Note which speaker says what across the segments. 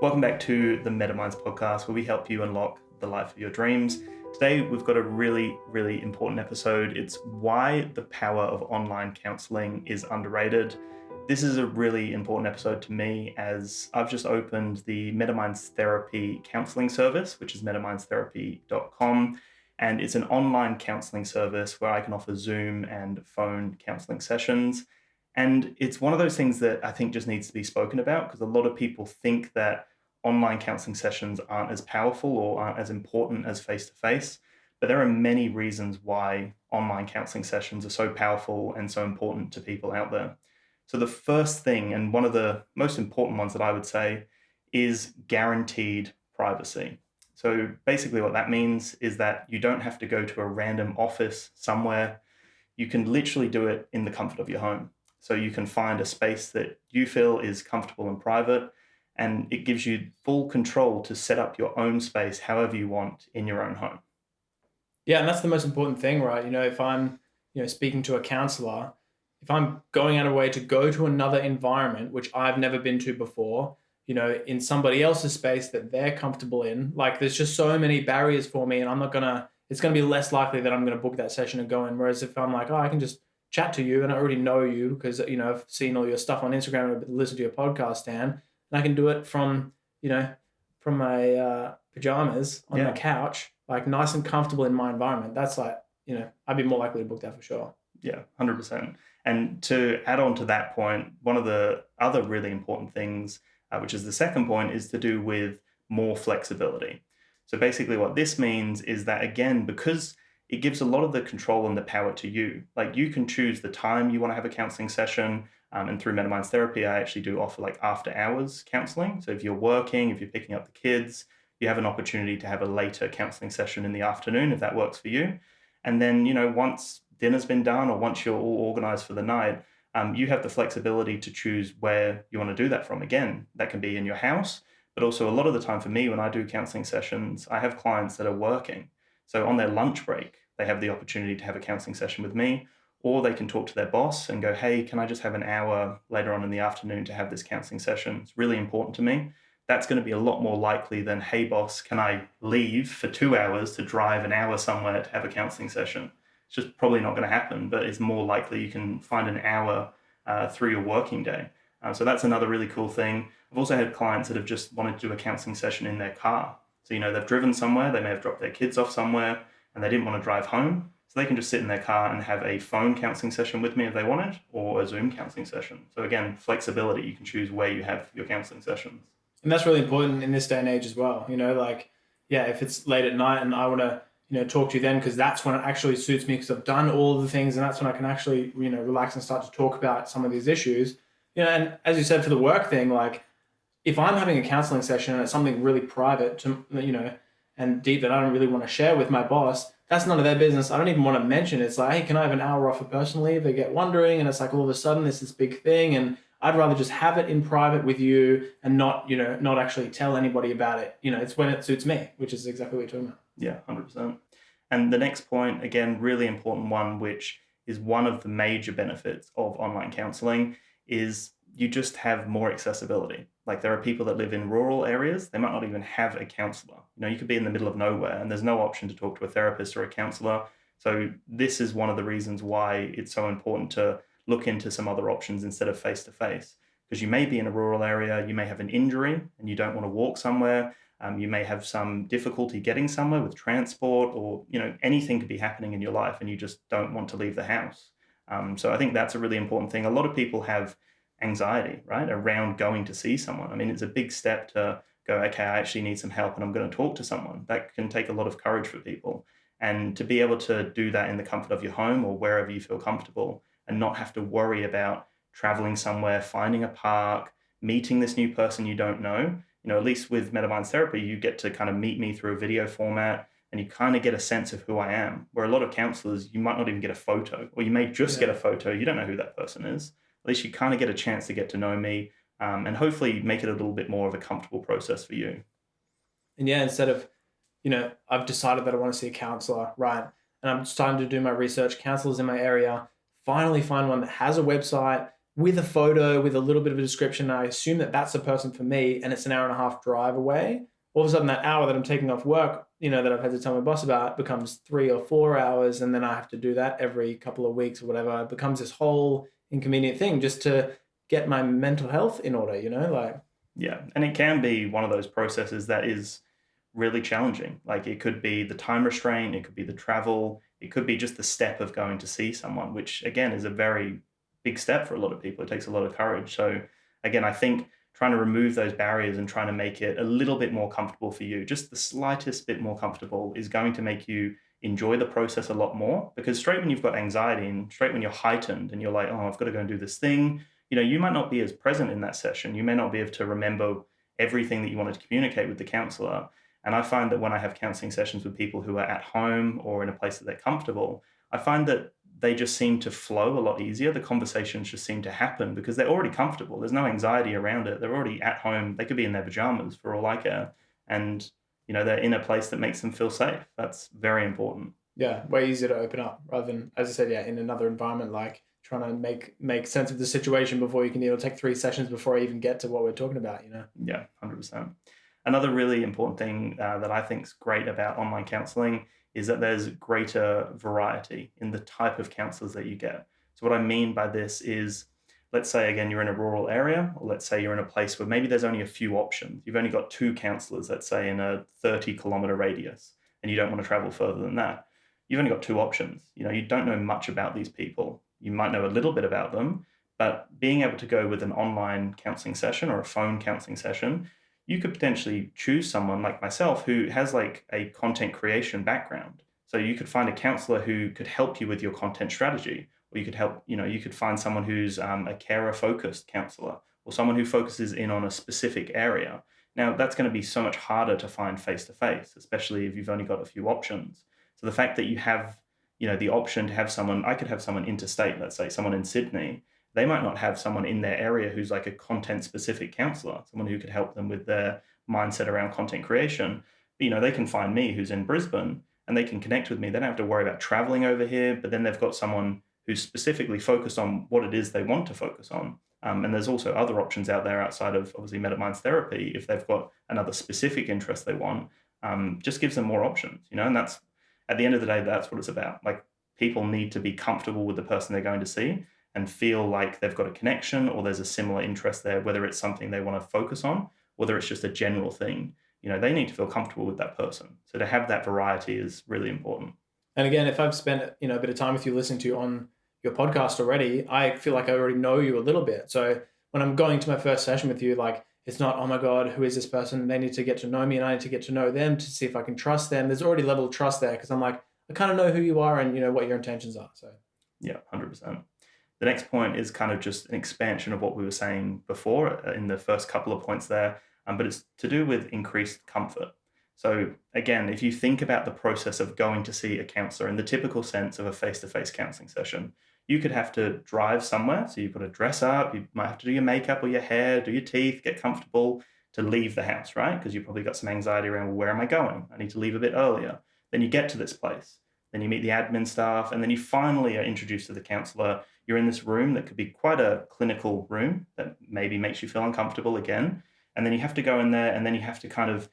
Speaker 1: Welcome back to the MetaMinds podcast, where we help you unlock the life of your dreams. Today, we've got a really, really important episode. It's why the power of online counselling is underrated. This is a really important episode to me as I've just opened the MetaMinds Therapy counselling service, which is metaminds.therapy.com. And it's an online counselling service where I can offer Zoom and phone counselling sessions. And it's one of those things that I think just needs to be spoken about because a lot of people think that online counseling sessions aren't as powerful or aren't as important as face-to-face. But there are many reasons why online counseling sessions are so powerful and so important to people out there. So the first thing, and one of the most important ones that I would say, is guaranteed privacy. So basically what that means is that you don't have to go to a random office somewhere. You can literally do it in the comfort of your home. So you can find a space that you feel is comfortable and private, and it gives you full control to set up your own space however you want in your own home.
Speaker 2: Yeah, and that's the most important thing, right? If I'm, speaking to a counselor, if I'm going out of way to go to another environment, which I've never been to before, in somebody else's space that they're comfortable in, like there's just so many barriers for me and it's going to be less likely that I'm going to book that session and go in. Whereas if I'm like, oh, I can just chat to you and I already know you because, I've seen all your stuff on Instagram and listened to your podcast, Stan, and I can do it from my pajamas on the couch, like nice and comfortable in my environment. That's like, I'd be more likely to book that for sure.
Speaker 1: Yeah, 100%. And to add on to that point, one of the other really important things, which is the second point, is to do with more flexibility. So basically what this means is that, again, because it gives a lot of the control and the power to you, like you can choose the time you want to have a counseling session. And through MetaMinds Therapy, I actually do offer like after hours counseling. So if you're working, if you're picking up the kids, you have an opportunity to have a later counseling session in the afternoon if that works for you. And then, once dinner's been done or once you're all organized for the night, you have the flexibility to choose where you want to do that from. Again, that can be in your house, but also a lot of the time for me, when I do counseling sessions, I have clients that are working. So on their lunch break, they have the opportunity to have a counseling session with me, or they can talk to their boss and go, hey, can I just have an hour later on in the afternoon to have this counseling session? It's really important to me. That's going to be a lot more likely than, hey, boss, can I leave for 2 hours to drive an hour somewhere to have a counseling session? It's just probably not going to happen, but it's more likely you can find an hour through your working day. So that's another really cool thing. I've also had clients that have just wanted to do a counseling session in their car. So, they've driven somewhere, they may have dropped their kids off somewhere and they didn't want to drive home. So they can just sit in their car and have a phone counseling session with me if they want it, or a Zoom counseling session. So again, flexibility, you can choose where you have your counseling sessions.
Speaker 2: And that's really important in this day and age as well. If it's late at night and I want to, talk to you then, because that's when it actually suits me because I've done all of the things and that's when I can actually, relax and start to talk about some of these issues. And as you said, for the work thing, like if I'm having a counseling session and it's something really private to, and deep that I don't really want to share with my boss, that's none of their business. I don't even want to mention it. It's like, hey, can I have an hour off of personal leave? They get wondering, and it's like all of a sudden there's this big thing, and I'd rather just have it in private with you and not actually tell anybody about it. It's when it suits me, which is exactly what you're talking about.
Speaker 1: Yeah, 100%. And the next point, again, really important one, which is one of the major benefits of online counseling, is you just have more accessibility. Like there are people that live in rural areas, they might not even have a counselor. You could be in the middle of nowhere and there's no option to talk to a therapist or a counselor. So this is one of the reasons why it's so important to look into some other options instead of face-to-face. Because you may be in a rural area, you may have an injury and you don't want to walk somewhere. You may have some difficulty getting somewhere with transport, or anything could be happening in your life and you just don't want to leave the house. So I think that's a really important thing. A lot of people have anxiety, right, around going to see someone. I mean, it's a big step to go, okay, I actually need some help and I'm going to talk to someone. That can take a lot of courage for people. And to be able to do that in the comfort of your home or wherever you feel comfortable and not have to worry about traveling somewhere, finding a park, meeting this new person you don't know, at least with MetaMinds Therapy, you get to kind of meet me through a video format and you kind of get a sense of who I am. Where a lot of counselors, you might not even get a photo, or you may just get a photo. You don't know who that person is. At least you kind of get a chance to get to know me, and hopefully make it a little bit more of a comfortable process for you.
Speaker 2: And instead of, I've decided that I want to see a counselor, right? And I'm starting to do my research, counselors in my area, finally find one that has a website, with a photo, with a little bit of a description. I assume that that's the person for me, and it's an hour and a half drive away. All of a sudden, that hour that I'm taking off work, that I've had to tell my boss about, becomes 3 or 4 hours, and then I have to do that every couple of weeks or whatever. It becomes this whole inconvenient thing just to get my mental health in order. Like
Speaker 1: Yeah, and it can be one of those processes that is really challenging. Like it could be the time restraint, it could be the travel, it could be just the step of going to see someone, which again is a very big step for a lot of people. It takes a lot of courage. So again, I think trying to remove those barriers and trying to make it a little bit more comfortable for you, just the slightest bit more comfortable, is going to make you enjoy the process a lot more. Because straight when you've got anxiety and straight when you're heightened and you're like, oh, I've got to go and do this thing, you might not be as present in that session. You may not be able to remember everything that you wanted to communicate with the counselor. And I find that when I have counseling sessions with people who are at home or in a place that they're comfortable, I find that they just seem to flow a lot easier. The conversations just seem to happen because they're already comfortable. There's no anxiety around it. They're already at home. They could be in their pajamas for all I care. And, they're in a place that makes them feel safe. That's very important.
Speaker 2: yeah, way easier to open up rather than, as I said, yeah, in another environment, like trying to make sense of the situation before you can. It'll take 3 sessions before I even get to what we're talking about.
Speaker 1: Yeah, 100%. Another really important thing that I think is great about online counseling is that there's greater variety in the type of counselors that you get. So, what I mean by this is, let's say, again, you're in a rural area, or let's say you're in a place where maybe there's only a few options. You've only got two counselors, let's say, in a 30-kilometer radius, and you don't want to travel further than that. You've only got two options. You don't know much about these people. You might know a little bit about them, but being able to go with an online counseling session or a phone counseling session, you could potentially choose someone like myself who has like a content creation background. So you could find a counselor who could help you with your content strategy, or you could find someone who's a carer focused counselor, or someone who focuses in on a specific area. Now, that's going to be so much harder to find face to face, especially if you've only got a few options. So the fact that you have, the option to have someone, I could have someone interstate, let's say someone in Sydney, they might not have someone in their area who's like a content specific counselor, someone who could help them with their mindset around content creation. But, they can find me who's in Brisbane and they can connect with me. They don't have to worry about traveling over here, but then they've got someone who's specifically focused on what it is they want to focus on. And there's also other options out there outside of obviously MetaMinds therapy. If they've got another specific interest they want, just gives them more options, and that's at the end of the day, that's what it's about. Like people need to be comfortable with the person they're going to see and feel like they've got a connection or there's a similar interest there, whether it's something they want to focus on, whether it's just a general thing. They need to feel comfortable with that person. So to have that variety is really important.
Speaker 2: And again, if I've spent a bit of time with you listening to you on your podcast already, I feel like I already know you a little bit. So when I'm going to my first session with you, like it's not, oh my God, who is this person? They need to get to know me and I need to get to know them to see if I can trust them. There's already a level of trust there because I'm like, I kind of know who you are and what your intentions are. So
Speaker 1: yeah, 100%. The next point is kind of just an expansion of what we were saying before in the first couple of points there, but it's to do with increased comfort. So again, if you think about the process of going to see a counselor in the typical sense of a face-to-face counseling session, you could have to drive somewhere. So you've got to dress up, you might have to do your makeup or your hair, do your teeth, get comfortable to leave the house, right? Because you've probably got some anxiety around, well, where am I going? I need to leave a bit earlier. Then you get to this place. Then you meet the admin staff, and then you finally are introduced to the counselor. You're in this room that could be quite a clinical room that maybe makes you feel uncomfortable again. And then you have to go in there, and then you have to kind of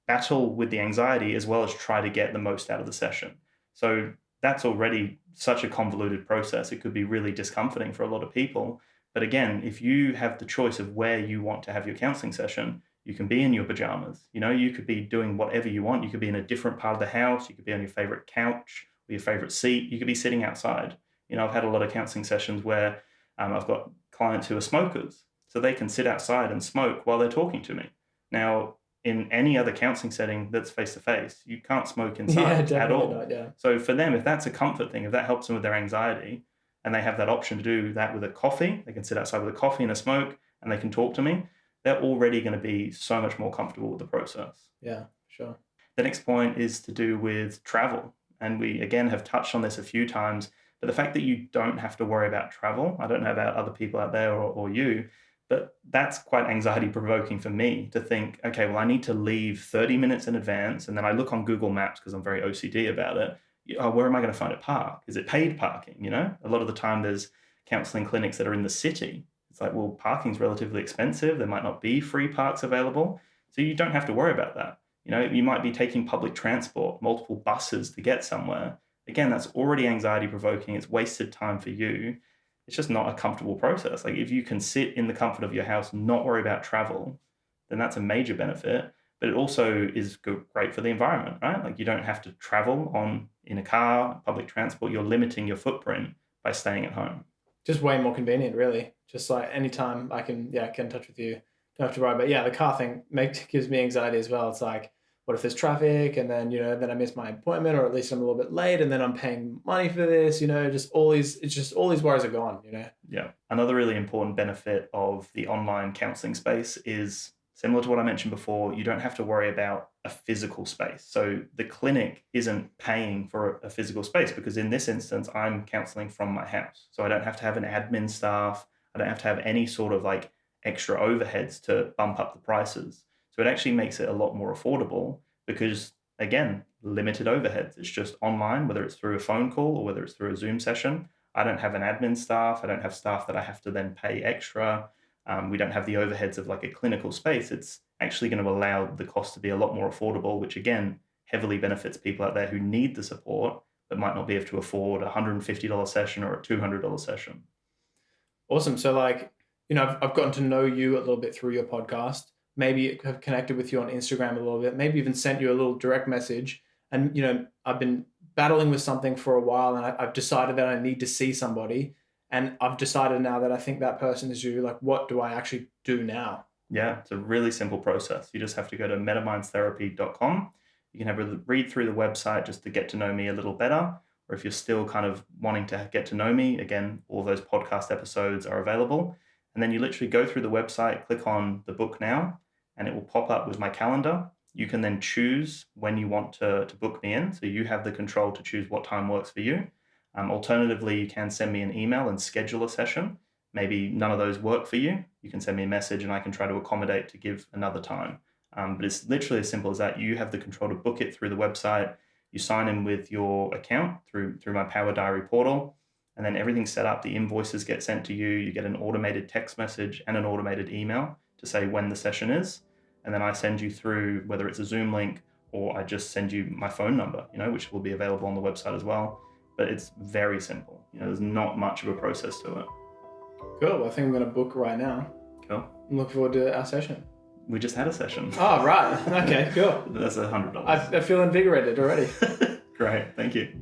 Speaker 1: battle with the anxiety as well as try to get the most out of the session. So that's already such a convoluted process. It could be really discomforting for a lot of people. But again, if you have the choice of where you want to have your counseling session, you can be in your pajamas. You could be doing whatever you want. You could be in a different part of the house. You could be on your favorite couch or your favorite seat. You could be sitting outside. I've had a lot of counseling sessions where I've got clients who are smokers, so they can sit outside and smoke while they're talking to me. Now, in any other counseling setting that's face to face, you can't smoke inside at all.
Speaker 2: not, yeah.
Speaker 1: So for them, if that's a comfort thing, if that helps them with their anxiety, and they have that option to do that with a coffee, they can sit outside with a coffee and a smoke, and they can talk to me. They're already going to be so much more comfortable with the process.
Speaker 2: Yeah, sure.
Speaker 1: The next point is to do with travel. And we, again, have touched on this a few times, but the fact that you don't have to worry about travel, I don't know about other people out there or you, but that's quite anxiety provoking for me to think, okay, well, I need to leave 30 minutes in advance. And then I look on Google Maps because I'm very OCD about it. Oh, where am I going to find a park? Is it paid parking? A lot of the time there's counselling clinics that are in the city. It's like, well, parking's relatively expensive. There might not be free parks available. So you don't have to worry about that. You might be taking public transport, multiple buses to get somewhere. Again, that's already anxiety provoking. It's wasted time for you. It's just not a comfortable process. Like if you can sit in the comfort of your house, not worry about travel, then that's a major benefit. But it also is great for the environment, right? Like you don't have to travel in a car, public transport. You're limiting your footprint by staying at home.
Speaker 2: Just way more convenient, really. Just like anytime I can, get in touch with you, don't have to worry. But yeah, the car thing gives me anxiety as well. It's like, what if there's traffic and then, then I miss my appointment, or at least I'm a little bit late and then I'm paying money for this, it's just all these worries are gone.
Speaker 1: Yeah. Another really important benefit of the online counseling space is similar to what I mentioned before. You don't have to worry about a physical space. So the clinic isn't paying for a physical space, because in this instance, I'm counseling from my house. So I don't have to have an admin staff. I don't have to have any sort of like extra overheads to bump up the prices. So it actually makes it a lot more affordable because, again, limited overheads. It's just online, whether it's through a phone call or whether it's through a Zoom session. I don't have an admin staff. I don't have staff that I have to then pay extra. We don't have the overheads of like a clinical space. It's actually going to allow the cost to be a lot more affordable, which again, heavily benefits people out there who need the support but might not be able to afford a $150 session or a $200 session.
Speaker 2: Awesome. So I've gotten to know you a little bit through your podcast, maybe have connected with you on Instagram a little bit, maybe even sent you a little direct message. And, I've been battling with something for a while, and I've decided that I need to see somebody. And I've decided now that I think that person is you. Like, what do I actually do now?
Speaker 1: Yeah, it's a really simple process. You just have to go to metamindstherapy.com. You can have a read through the website just to get to know me a little better. Or if you're still kind of wanting to get to know me, again, all those podcast episodes are available. And then you literally go through the website, click on the book now, and it will pop up with my calendar. You can then choose when you want to book me in. So you have the control to choose what time works for you. Alternatively, you can send me an email and schedule a session. Maybe none of those work for you. You can send me a message and I can try to accommodate to give another time. But it's literally as simple as that. You have the control to book it through the website. You sign in with your account through my Power Diary portal, and then everything's set up. The invoices get sent to you. You get an automated text message and an automated email to say when the session is. And then I send you through, whether it's a Zoom link or I just send you my phone number, which will be available on the website as well. But it's very simple. There's not much of a process to it.
Speaker 2: Cool. Well, I think I'm going to book right now.
Speaker 1: Cool.
Speaker 2: I'm looking forward to our session.
Speaker 1: We just had a session.
Speaker 2: Oh, right. Okay, cool.
Speaker 1: That's $100.
Speaker 2: I feel invigorated already.
Speaker 1: Great. Thank you.